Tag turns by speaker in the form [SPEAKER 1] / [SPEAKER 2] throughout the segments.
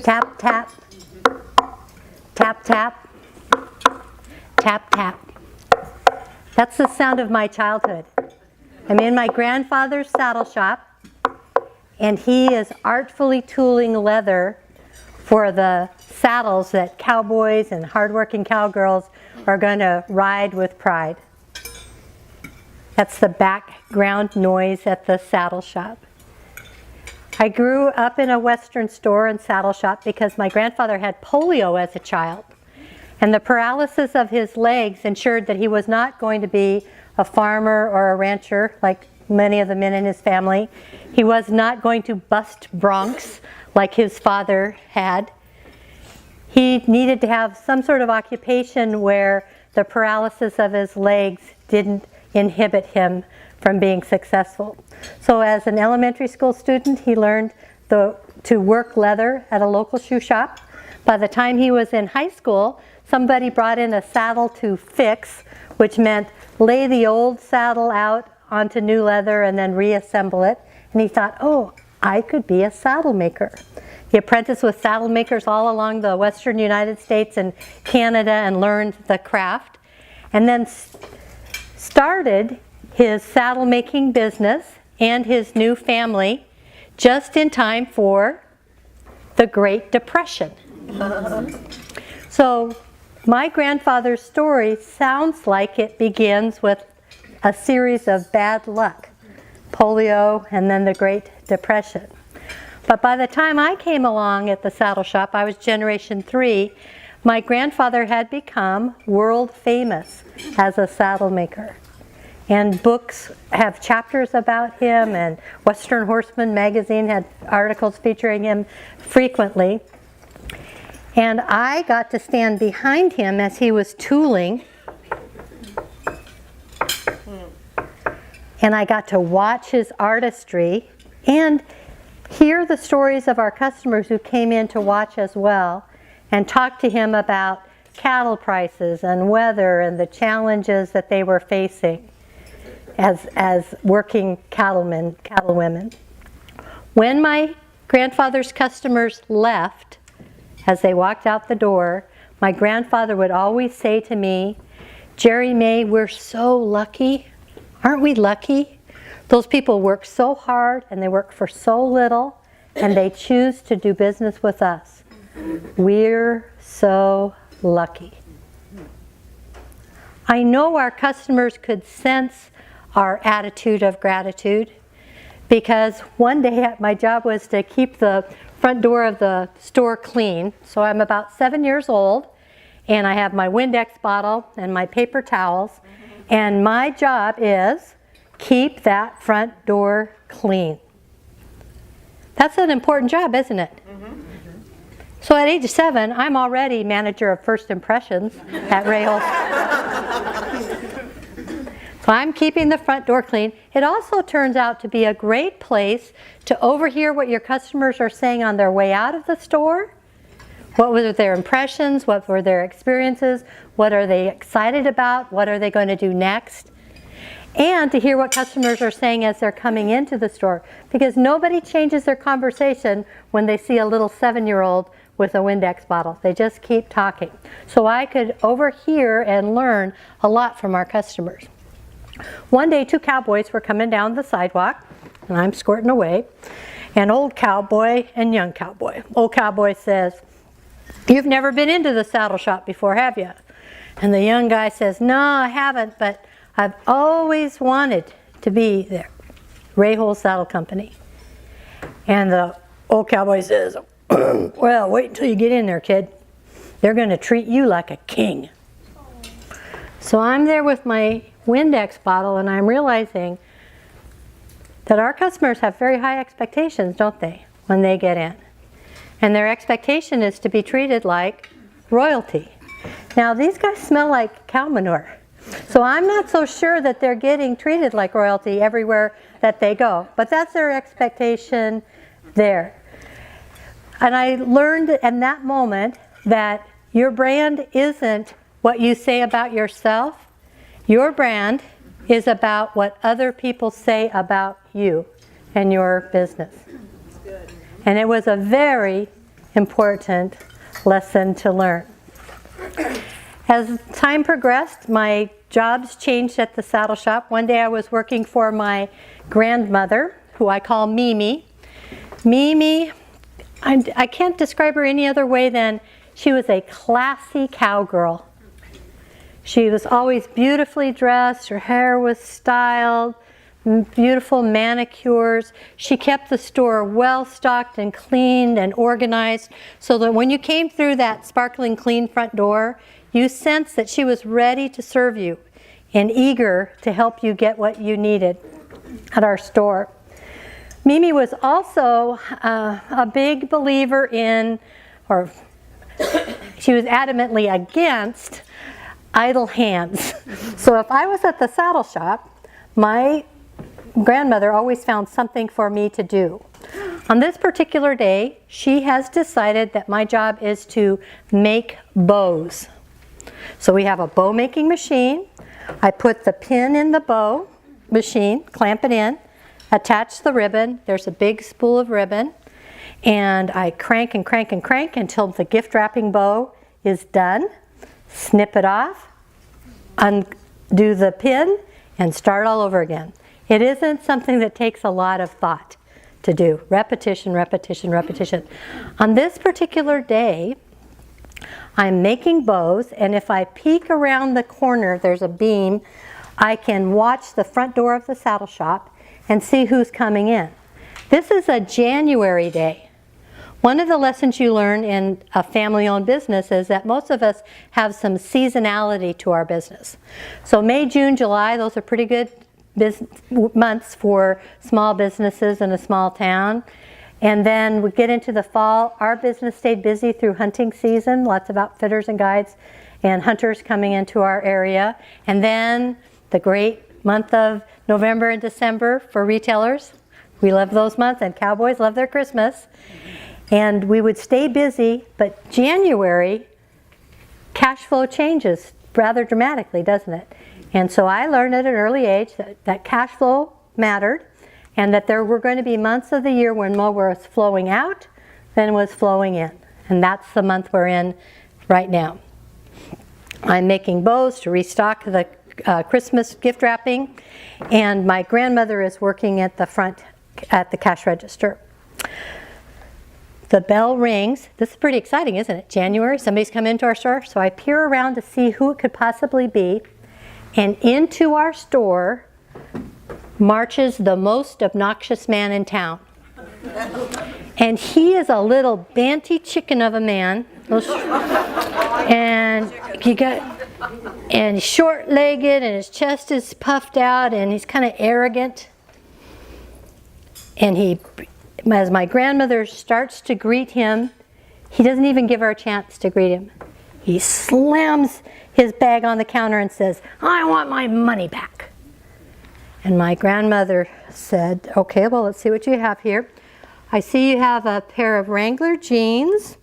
[SPEAKER 1] Tap, tap. Tap, tap. Tap, tap. That's the sound of my childhood. I'm in my grandfather's saddle shop, and he is artfully tooling leather for the saddles that cowboys and hardworking cowgirls are going to ride with pride. That's the background noise at the saddle shop. I grew up in a Western store and saddle shop because my grandfather had polio as a child. And the paralysis of his legs ensured that he was not going to be a farmer or a rancher like many of the men in his family. He was not going to bust broncs like his father had. He needed to have some sort of occupation where the paralysis of his legs didn't inhibit him from being successful. So as an elementary school student, he learned to work leather at a local shoe shop. By the time he was in high school, somebody brought in a saddle to fix, which meant lay the old saddle out onto new leather and then reassemble it. And he thought, oh, I could be a saddle maker. He apprenticed with saddle makers all along the western United States and Canada and learned the craft. And then started his saddle making business and his new family just in time for the Great Depression. So my grandfather's story sounds like it begins with a series of bad luck, polio and then the Great Depression. But by the time I came along at the saddle shop, I was generation 3, my grandfather had become world famous as a saddle maker. And books have chapters about him, and Western Horseman magazine had articles featuring him frequently. And I got to stand behind him as he was tooling. And I got to watch his artistry and hear the stories of our customers who came in to watch as well, and talk to him about cattle prices and weather and the challenges that they were facing as working cattlemen, cattlewomen. When my grandfather's customers left, as they walked out the door, my grandfather would always say to me, Jeri Mae, we're so lucky. Aren't we lucky? Those people work so hard and they work for so little, and they choose to do business with us. We're so lucky. I know our customers could sense our attitude of gratitude, because one day my job was to keep the front door of the store clean. So I'm about 7 years old, and I have my Windex bottle and my paper towels, and my job is keep that front door clean. That's an important job, isn't it? So at age 7, I'm already manager of first impressions at Rahal. So I'm keeping the front door clean. It also turns out to be a great place to overhear what your customers are saying on their way out of the store. What were their impressions? What were their experiences? What are they excited about? What are they going to do next? And to hear what customers are saying as they're coming into the store. Because nobody changes their conversation when they see a little 7-year-old with a Windex bottle. They just keep talking. So I could overhear and learn a lot from our customers. One day, 2 cowboys were coming down the sidewalk, and I'm squirting away. An old cowboy and young cowboy. Old cowboy says, "You've never been into the saddle shop before, have you?" And the young guy says, "No, I haven't, but I've always wanted to be there. Rahal Saddle Company." And the old cowboy says, "Well, wait until you get in there, kid. They're going to treat you like a king." So I'm there with my Windex bottle, and I'm realizing that our customers have very high expectations, don't they, when they get in? And their expectation is to be treated like royalty. Now, these guys smell like cow manure. So I'm not so sure that they're getting treated like royalty everywhere that they go. But that's their expectation there. And I learned in that moment that your brand isn't what you say about yourself. Your brand is about what other people say about you and your business. And it was a very important lesson to learn. As time progressed, my jobs changed at the saddle shop. One day I was working for my grandmother, who I call Mimi. Mimi, I can't describe her any other way than she was a classy cowgirl. She was always beautifully dressed, her hair was styled, beautiful manicures. She kept the store well stocked and cleaned and organized so that when you came through that sparkling clean front door, you sensed that she was ready to serve you and eager to help you get what you needed at our store. Mimi was also a big believer in, or she was adamantly against, idle hands. So if I was at the saddle shop, my grandmother always found something for me to do. On this particular day, she has decided that my job is to make bows. So we have a bow making machine. I put the pin in the bow machine, clamp it in, attach the ribbon. There's a big spool of ribbon. And I crank and crank and crank until the gift wrapping bow is done. Snip it off, undo the pin, and start all over again. It isn't something that takes a lot of thought to do. Repetition, repetition, repetition. On this particular day, I'm making bows, and if I peek around the corner, there's a beam, I can watch the front door of the saddle shop and see who's coming in. This is a January day. One of the lessons you learn in a family-owned business is that most of us have some seasonality to our business. So May, June, July, those are pretty good months for small businesses in a small town. And then we get into the fall. Our business stayed busy through hunting season, lots of outfitters and guides and hunters coming into our area. And then the great month of November and December for retailers. We love those months, and cowboys love their Christmas. And we would stay busy, but January, cash flow changes rather dramatically, doesn't it? And so I learned at an early age that cash flow mattered, and that there were going to be months of the year when more was flowing out than was flowing in. And that's the month we're in right now. I'm making bows to restock the Christmas gift wrapping, and my grandmother is working at the front at the cash register. The bell rings. This is pretty exciting, isn't it? January, somebody's come into our store. So I peer around to see who it could possibly be. And into our store marches the most obnoxious man in town. And he is a little banty chicken of a man. And he's short-legged, and his chest is puffed out, and he's kind of arrogant. And as my grandmother starts to greet him, he doesn't even give her a chance to greet him. He slams his bag on the counter and says, "I want my money back." And my grandmother said, "Okay, well, let's see what you have here. I see you have a pair of Wrangler jeans,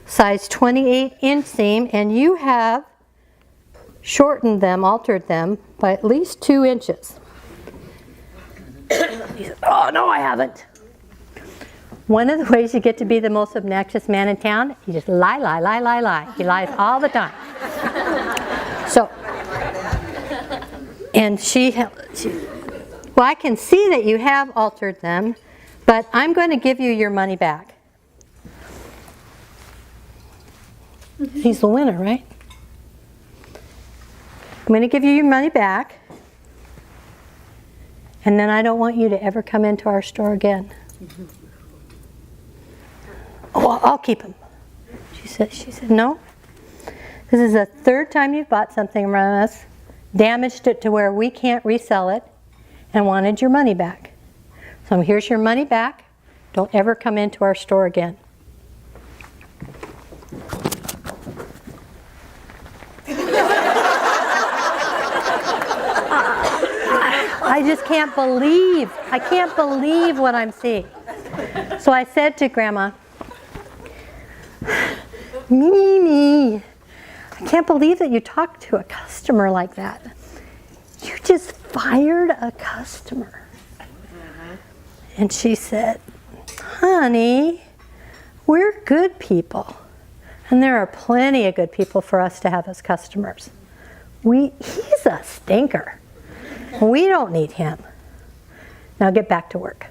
[SPEAKER 1] size 28 inseam, and you have shortened them, altered them by at least 2 inches. He said, "Oh, no, I haven't." One of the ways you get to be the most obnoxious man in town, you just lie, lie, lie, lie, lie. He lies all the time. So, and well, I can see that you have altered them, but I'm going to give you your money back. He's the winner, right? I'm going to give you your money back, and then I don't want you to ever come into our store again. "Oh, I'll keep them." She said, "No. This is the 3rd time you've bought something from us, damaged it to where we can't resell it, and wanted your money back. So here's your money back. Don't ever come into our store again." I just can't believe what I'm seeing. So I said to Grandma, "Mimi, I can't believe that you talked to a customer like that. You just fired a customer." And she said, "Honey, we're good people. And there are plenty of good people for us to have as customers. He's a stinker. We don't need him. Now get back to work.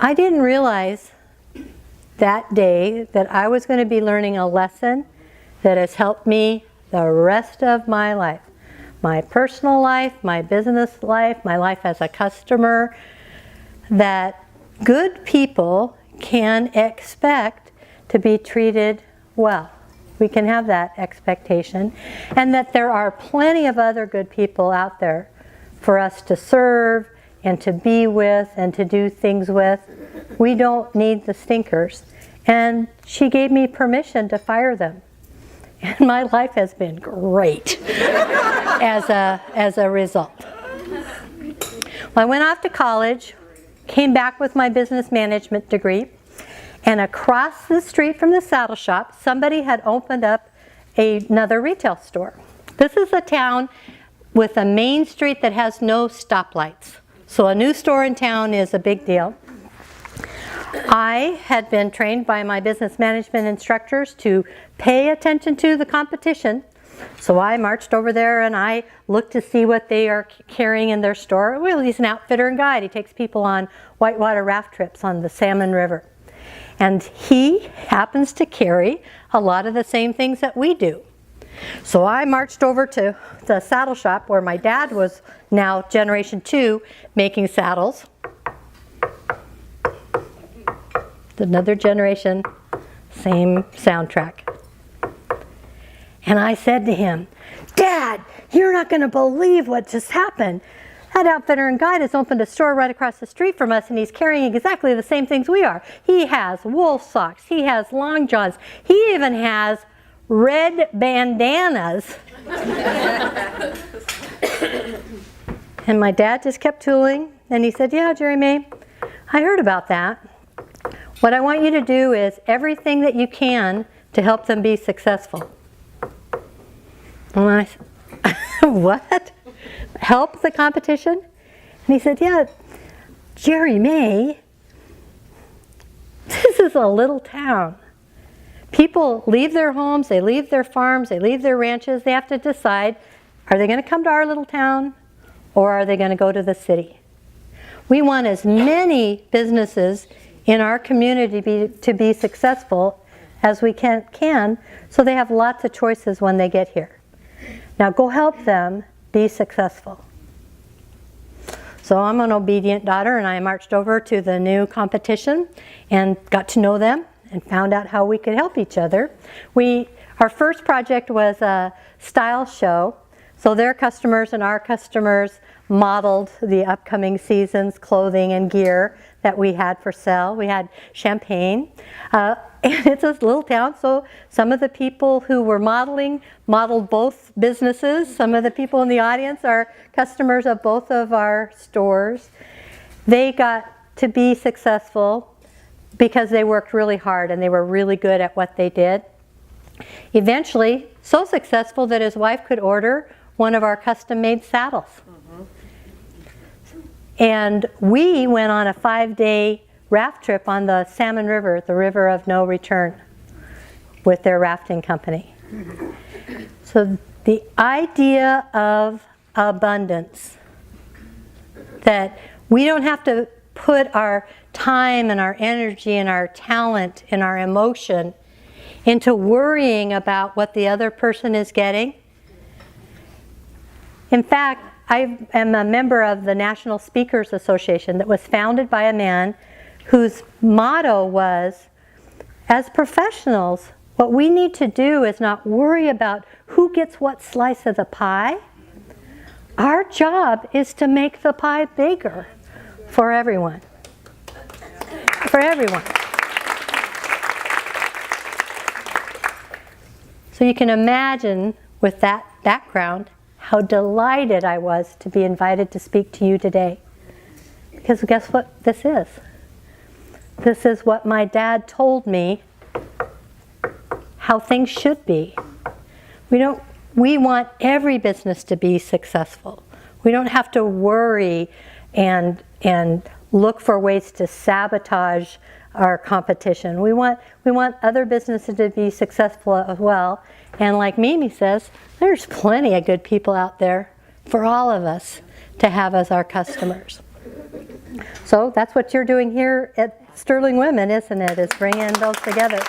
[SPEAKER 1] I didn't realize that day that I was going to be learning a lesson that has helped me the rest of my life. My personal life, my business life, my life as a customer, that good people can expect to be treated well. We can have that expectation, and that there are plenty of other good people out there for us to serve and to be with and to do things with. We don't need the stinkers. And she gave me permission to fire them. And my life has been great as a result. Well, I went off to college, came back with my business management degree, and across the street from the saddle shop, somebody had opened up another retail store. This is a town with a main street that has no stoplights. So a new store in town is a big deal. I had been trained by my business management instructors to pay attention to the competition. So I marched over there and I looked to see what they are carrying in their store. Well, he's an outfitter and guide. He takes people on whitewater raft trips on the Salmon River. And he happens to carry a lot of the same things that we do. So I marched over to the saddle shop where my dad was now generation 2 making saddles. Another generation, same soundtrack. And I said to him, "Dad, you're not going to believe what just happened. That outfitter and guide has opened a store right across the street from us, and he's carrying exactly the same things we are. He has wool socks, he has long johns, he even has red bandanas." And my dad just kept tooling, and he said, "Yeah, Jeri Mae, I heard about that. What I want you to do is everything that you can to help them be successful." And I said, "What? Help the competition?" And he said, "Yeah, Jeri Mae, this is a little town. People leave their homes, they leave their farms, they leave their ranches. They have to decide, are they going to come to our little town or are they going to go to the city? We want as many businesses in our community to be successful as we can, so they have lots of choices when they get here. Now go help them be successful." So I'm an obedient daughter, and I marched over to the new competition and got to know them and found out how we could help each other. Our first project was a style show. So their customers and our customers modeled the upcoming season's clothing and gear that we had for sale. We had champagne. And it's a little town, so some of the people who were modeled both businesses. Some of the people in the audience are customers of both of our stores. They got to be successful because they worked really hard and they were really good at what they did. Eventually, so successful that his wife could order one of our custom-made saddles. And we went on a 5-day raft trip on the Salmon River, the river of no return, with their rafting company. So the idea of abundance, that we don't have to put our time and our energy and our talent and our emotion into worrying about what the other person is getting. In fact, I am a member of the National Speakers Association that was founded by a man whose motto was, as professionals, what we need to do is not worry about who gets what slice of the pie. Our job is to make the pie bigger for everyone. For everyone. So you can imagine, with that background, how delighted I was to be invited to speak to you today. Because guess what this is? This is what my dad told me how things should be. We want every business to be successful. We don't have to worry and look for ways to sabotage our competition. We want other businesses to be successful as well. And like Mimi says, there's plenty of good people out there for all of us to have as our customers. So that's what you're doing here at Sterling Women, isn't it? Is bringing those together.